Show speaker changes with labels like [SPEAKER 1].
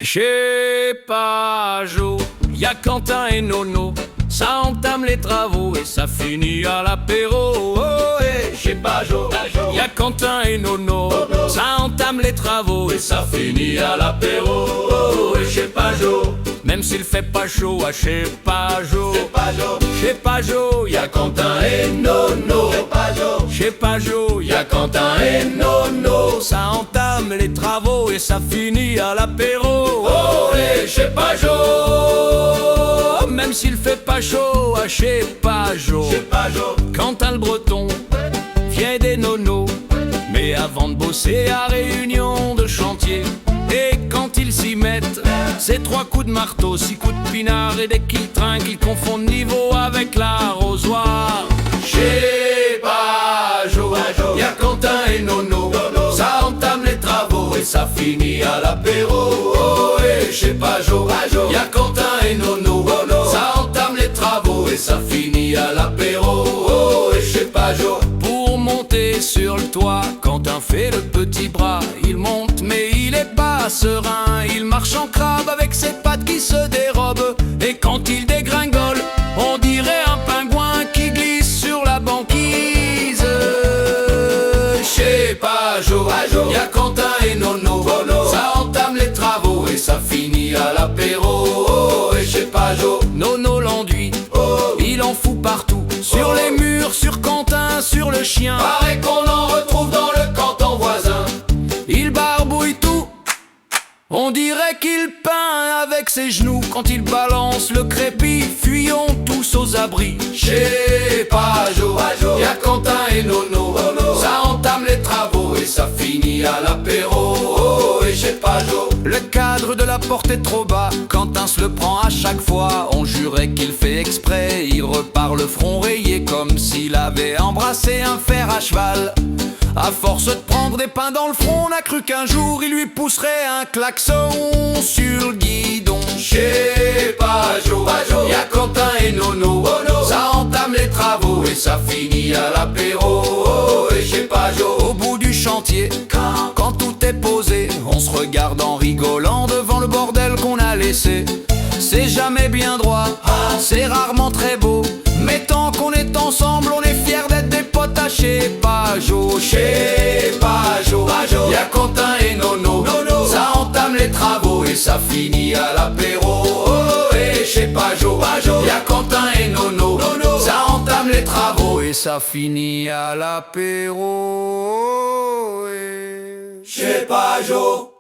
[SPEAKER 1] Chez Pajot, y a Quentin et Nono. Ça entame les travaux et ça finit à l'apéro. Oh, et chez Pajot, y a Quentin et Nono. Ça entame les travaux et ça finit à l'apéro. Oh, et chez Pajot, même s'il fait pas chaud, à chez Pajot. Chez Pajot, y a Quentin et Nono. Chez Pajot, y a Quentin et Nono. Ça entame les travaux et ça finit à l'apéro. Oh, et chez Pajot, même s'il fait pas chaud, à chez Pajot. Quentin le Breton vient des nonos, mais avant de bosser à réunion de chantier. Et quand ils s'y mettent, c'est 3 coups de marteau, 6 coups de pinard, et dès qu'ils trinquent, ils confondent niveau avec l'arrosoir. Chez Pajot, y a Quentin et Nono. Ça entame les travaux et ça finit à l'apéro. Oh, et chez Pajot, y a Quentin et Nono. Ça entame les travaux et ça finit à l'apéro. Oh, et chez Pajot, pour monter sur le toit, Quentin fait le petit bras. Il monte mais il est pas serein. Il marche en crabe avec ses pattes qui se dérobent. Et quand il dégringole, on dirait un pingouin qui glisse sur la banquise. Chez Pajot, y a Quentin et Nono. Ça entame les travaux et ça finit à l'apéro. Oh, et chez Pajot, Nono l'enduit, il en fout partout. Sur les murs, sur Quentin, sur le chien. Pareil qu'on en retrouve dans le canton voisin. Il barbouille tout, on dirait qu'il peint avec ses genoux. Quand il balance le crépi, fuyons tous aux abris. Chez Pajot, y a Quentin et Nono. Ça entame les travaux et ça finit à l'apéro. Oh, et chez Pajot, le cadre de la porte est trop bas. Quentin se le prend à chaque fois. On jurait qu'il fait exprès. Il repart le front rayé comme s'il avait embrassé un fer à cheval. À force de prendre des pains dans le front, on a cru qu'un jour il lui pousserait un klaxon sur le guidon. Chez Pajot, y a Quentin et Nono. Ça entame les travaux et ça finit à l'apéro. Oh, et chez Pajot, au bout du chantier, quand tout est posé, on se regarde en rigolant devant le bordel qu'on a laissé. C'est jamais bien droit, c'est rarement très beau, mais tant qu'on est ensemble, on est fiers d'être des potes à chez Pajot. Chez Pajot, y a Quentin et Nono. Ça entame les travaux et ça finit à l'apéro. Oh, et chez Pajot, y a Quentin et Nono. Ça entame les travaux et ça finit à l'apéro. Chez Pajot.